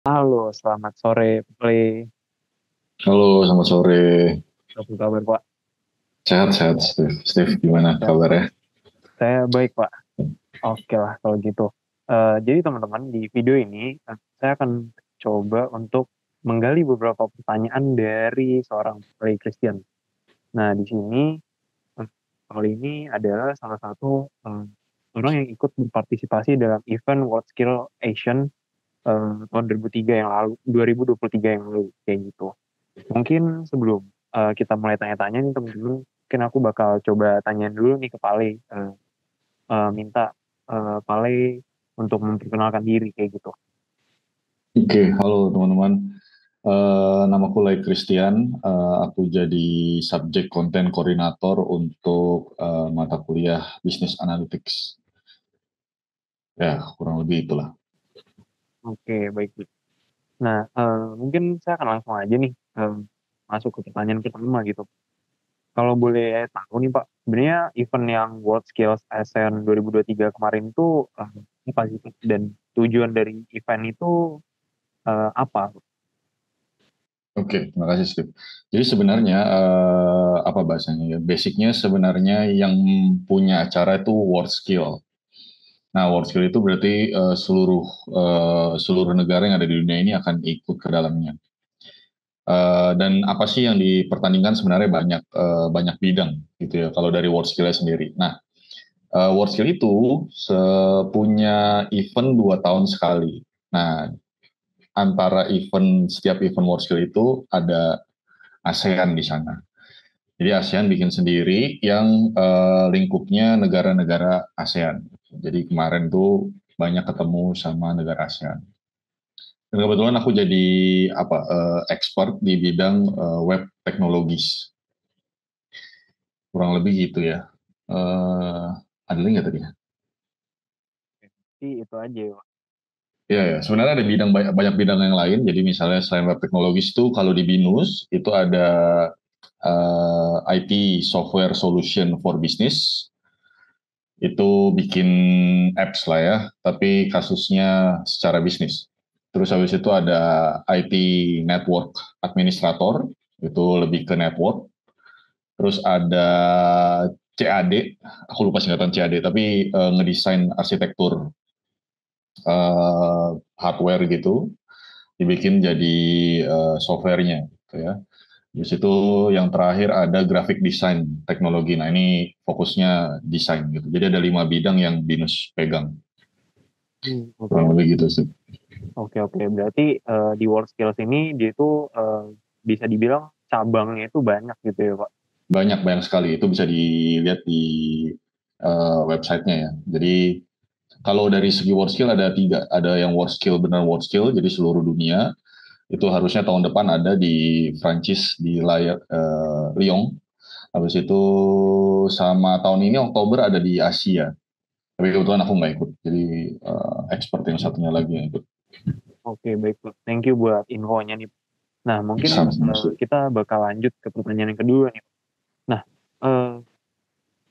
Halo, selamat sore, Play. Halo, selamat sore. Apa kabar, Pak? Sehat-sehat, Steve. Steve, gimana Sehat, Pak. kabarnya? Saya baik, Pak. Oke lah, kalau gitu. Jadi, teman-teman, di video ini, saya akan coba untuk menggali beberapa pertanyaan dari seorang Play Christian. Nah, di sini, eh, kali ini adalah salah satu orang yang ikut berpartisipasi dalam event World Skill Asian tahun 2003 yang lalu, 2023 yang lalu, kayak gitu. Mungkin sebelum kita mulai tanya-tanya nih teman-teman, mungkin aku bakal coba tanya dulu nih ke Pale, minta Pale untuk memperkenalkan diri kayak gitu. Oke, halo teman-teman. Namaku Lai Christian. Aku jadi subjek konten koordinator untuk mata kuliah Business Analytics. Ya, kurang lebih itulah. Oke, baik. Nah, mungkin saya akan langsung aja nih masuk ke pertanyaan pertama gitu. Kalau boleh tahu nih Pak, sebenarnya event yang World Skills ASEAN 2023 kemarin itu apa sih Pak? Dan tujuan dari event itu apa? Oke, terima kasih, Steve. Jadi sebenarnya, apa bahasanya ya? Basicnya sebenarnya yang punya acara itu World Skill. Nah, World Skill itu berarti seluruh negara yang ada di dunia ini akan ikut ke dalamnya. Dan apa sih yang dipertandingkan sebenarnya banyak bidang gitu ya kalau dari World Skill sendiri. Nah, World Skill itu punya event 2 tahun sekali. Nah, antara setiap event World Skill itu ada ASEAN di sana. Jadi ASEAN bikin sendiri yang lingkupnya negara-negara ASEAN. Jadi kemarin tuh banyak ketemu sama negara ASEAN. Dan kebetulan aku jadi expert di bidang web teknologis. Kurang lebih gitu ya. Eh, ada lagi nggak tadi ya? Jadi itu aja ya Pak. Ya, ya, sebenarnya ada banyak bidang yang lain. Jadi misalnya selain web teknologis itu kalau di BINUS itu ada IT Software Solution for Business. Itu bikin apps lah ya, tapi kasusnya secara bisnis. Terus habis itu ada IT Network Administrator, itu lebih ke network. Terus ada CAD, aku lupa singkatan CAD, tapi ngedesain arsitektur hardware gitu, dibikin jadi softwarenya, gitu ya. Di situ yang terakhir ada graphic design teknologi. Nah ini fokusnya desain gitu. Jadi ada 5 bidang yang BINUS pegang. Oke, Kurang oke. lebih gitu sih. Oke, oke. Berarti di World Skills ini dia itu bisa dibilang cabangnya itu banyak gitu ya, Pak. Banyak sekali. Itu bisa dilihat di websitenya ya. Jadi kalau dari segi world skill ada 3. Ada yang world skill benar world skill, jadi seluruh dunia. Itu harusnya tahun depan ada di Prancis di Lyon. Habis itu sama tahun ini Oktober ada di Asia. Tapi kebetulan aku nggak ikut. Jadi expert yang satunya lagi yang ikut. Oke, baik, Pak. Thank you buat infonya nih. Nah, mungkin Sama-sama. kita bakal lanjut ke pertanyaan yang kedua nih. Nah, eh,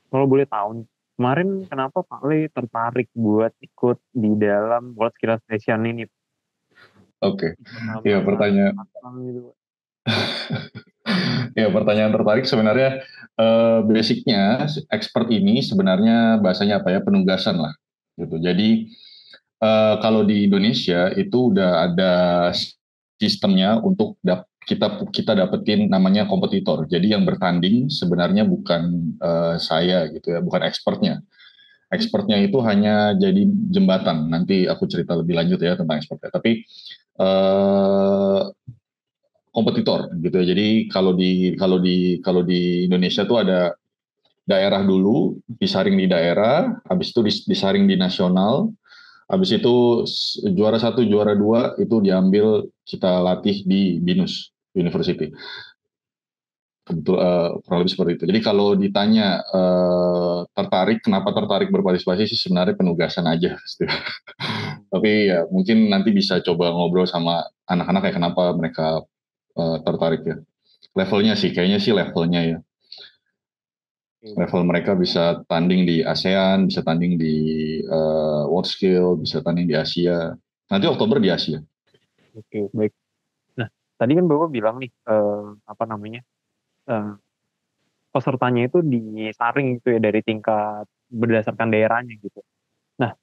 kalau boleh tahu nih, kemarin kenapa Pak Le tertarik buat ikut di dalam World Skills Session ini? Oke. Apakah Ya, merasa tertantang gitu, Pak? pertanyaan tertarik sebenarnya basicnya expert ini sebenarnya bahasanya apa ya, penugasan lah gitu. Jadi kalau di Indonesia itu udah ada sistemnya untuk kita dapetin namanya kompetitor. Jadi yang bertanding sebenarnya bukan saya gitu ya, bukan expertnya. Expertnya itu hanya jadi jembatan. Nanti aku cerita lebih lanjut ya tentang expertnya. Tapi eh, kompetitor gitu ya. Jadi kalau di Indonesia tuh ada daerah dulu, disaring di daerah, habis itu disaring di nasional, habis itu juara satu, juara dua itu diambil kita latih di BINUS University. Kurang lebih seperti itu. Jadi kalau ditanya kenapa tertarik berpartisipasi sih sebenarnya penugasan aja. Hmm, Tapi ya mungkin nanti bisa coba ngobrol sama anak-anak ya kenapa mereka tertarik ya. Levelnya sih, kayaknya sih levelnya ya. oke. Level mereka bisa tanding di ASEAN, bisa tanding di World Skill, bisa tanding di Asia. Nanti Oktober di Asia. Oke, baik. Nah, tadi kan Bapak bilang nih, apa namanya, eee, pesertanya itu disaring gitu ya dari tingkat berdasarkan daerahnya gitu. Nah,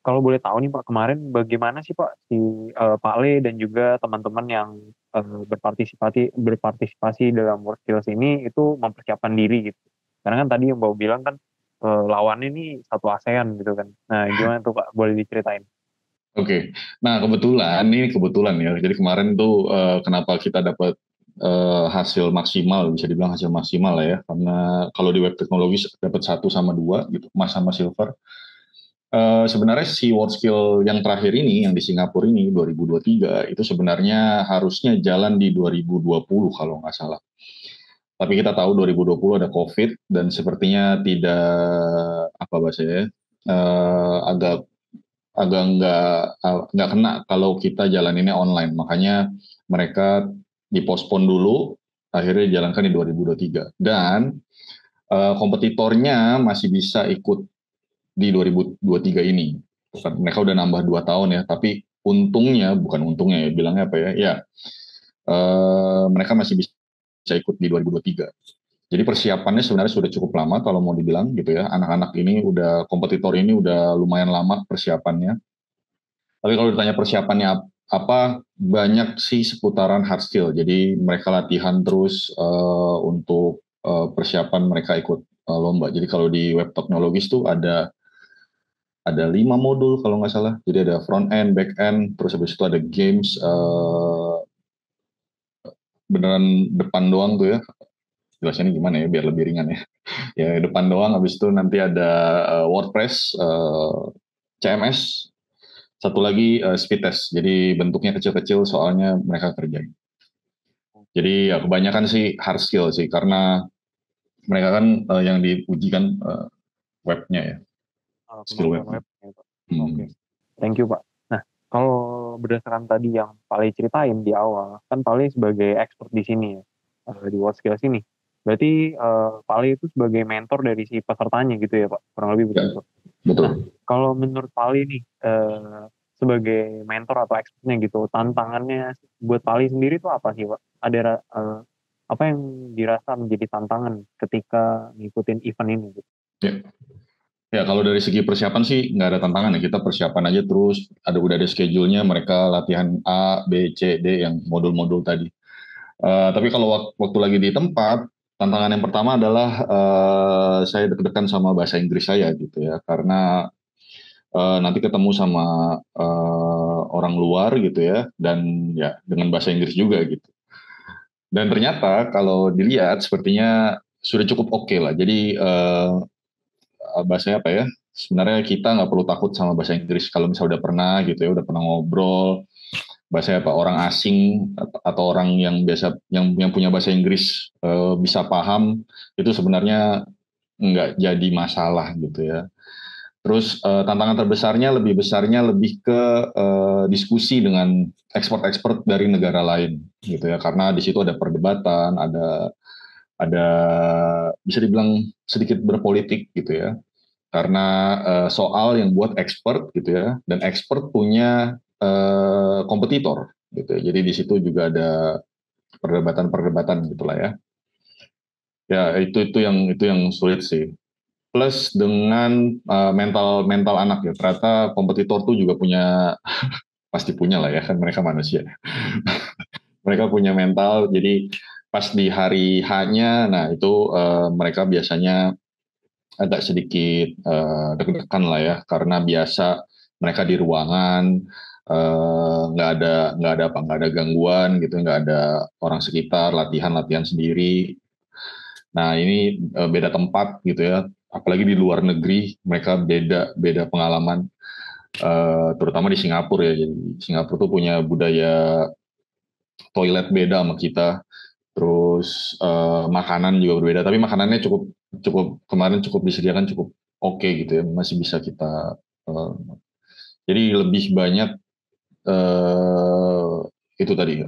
kalau boleh tahu nih Pak, kemarin bagaimana sih Pak si, Pak Le dan juga teman-teman yang, berpartisipasi dalam WorkSkills ini itu mempersiapkan diri gitu? Karena kan tadi yang Bapak bilang kan, lawannya nih satu ASEAN gitu kan. Nah, gimana tuh Pak, boleh diceritain? Oke, nah kebetulan ya. Jadi kemarin tuh kenapa kita dapat hasil maksimal, bisa dibilang hasil maksimal lah ya. Karena kalau di web teknologi dapat 1 sama 2 gitu, emas sama silver. Sebenarnya si World Skill yang terakhir ini, yang di Singapura ini 2023 itu sebenarnya harusnya jalan di 2020 kalau nggak salah. Tapi kita tahu 2020 ada COVID dan sepertinya tidak apa bahasanya, agak agak nggak kena kalau kita jalaninnya online. Makanya mereka dipospon dulu, akhirnya dijalankan di 2023. Dan kompetitornya masih bisa ikut di 2023 ini. Mereka udah nambah 2 tahun ya, tapi untungnya, bukan untungnya ya, bilangnya apa ya, ya mereka masih bisa ikut di 2023. Jadi persiapannya sebenarnya sudah cukup lama kalau mau dibilang gitu ya. Anak-anak ini udah, kompetitor ini udah lumayan lama persiapannya. Tapi kalau ditanya persiapannya apa, banyak sih seputaran hard skill. Jadi mereka latihan terus untuk persiapan mereka ikut lomba. Jadi kalau di web teknologis tuh ada 5 modul kalau nggak salah. Jadi ada front end, back end, terus habis itu ada games, beneran depan doang tuh ya. Jelasnya gimana ya biar lebih ringan ya. Ya depan doang, habis itu nanti ada WordPress, CMS, satu lagi speed test. Jadi bentuknya kecil-kecil soalnya mereka kerjain. Jadi ya kebanyakan sih hard skill sih karena mereka kan yang diuji kan webnya ya, skill Kemampuan webnya. web ya, Pak. Oke, Hmm. thank you, Pak. Nah, kalau berdasarkan tadi yang Pale ceritain di awal, kan Pale sebagai expert di sini ya, di WorldSkills ini. Berarti, Pale itu sebagai mentor dari si pesertanya gitu ya, Pak? Kurang lebih Ya, begitu. Nah, betul. kalau menurut Pale nih, sebagai mentor atau expertnya gitu, tantangannya buat Pale sendiri itu apa sih, Pak? Apa yang dirasa menjadi tantangan ketika ngikutin event ini gitu? Ya. Ya, kalau dari segi persiapan sih nggak ada tantangan ya. Kita persiapan aja terus, udah ada schedule-nya, mereka latihan A, B, C, D yang modul-modul tadi. Tapi kalau waktu lagi di tempat, tantangan yang pertama adalah saya deg-degan sama bahasa Inggris saya gitu ya, karena nanti ketemu sama orang luar gitu ya, dan ya dengan bahasa Inggris juga gitu. Dan ternyata kalau dilihat sepertinya sudah cukup oke lah. Jadi bahasanya apa ya? Sebenarnya kita nggak perlu takut sama bahasa Inggris kalau misalnya udah pernah gitu ya, udah pernah ngobrol. Bahasanya apa? Orang asing atau orang yang biasa yang punya bahasa Inggris bisa paham itu sebenarnya nggak jadi masalah gitu ya. Terus tantangan lebih besarnya lebih ke diskusi dengan expert-expert dari negara lain gitu ya, karena di situ ada perdebatan, ada bisa dibilang sedikit berpolitik gitu ya, karena soal yang buat expert gitu ya, dan expert punya kompetitor gitu ya. Jadi di situ juga ada perdebatan-perdebatan gitulah ya. Ya itu yang sulit sih. Plus dengan mental mental anak ya. Ternyata kompetitor tuh juga punya, pasti punya lah ya, kan mereka manusia. Mereka punya mental. Jadi pas di hari H-nya, nah itu mereka biasanya agak sedikit deg-degan lah ya, karena biasa mereka di ruangan, nggak ada gangguan gitu, nggak ada orang sekitar, latihan latihan sendiri. Nah ini beda tempat gitu ya, apalagi di luar negeri mereka beda beda pengalaman, terutama di Singapura ya. Jadi Singapura tuh punya budaya toilet beda sama kita, terus makanan juga berbeda. Tapi makanannya cukup cukup kemarin cukup disediakan, cukup oke gitu ya, masih bisa kita. Uh, jadi lebih banyak uh, itu tadi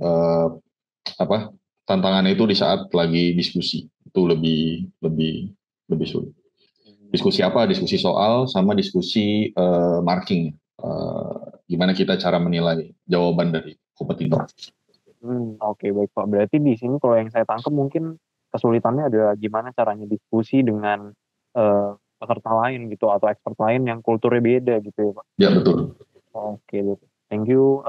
apa tantangannya itu di saat lagi diskusi itu lebih lebih lebih sulit. Diskusi apa? Diskusi soal sama diskusi marking. Gimana kita cara menilai jawaban dari kompetitor. Oke, baik Pak. Berarti di sini kalau yang saya tangkap mungkin kesulitannya adalah gimana caranya diskusi dengan peserta lain gitu atau expert lain yang kulturnya beda gitu ya Pak. Ya betul. Oke, thank you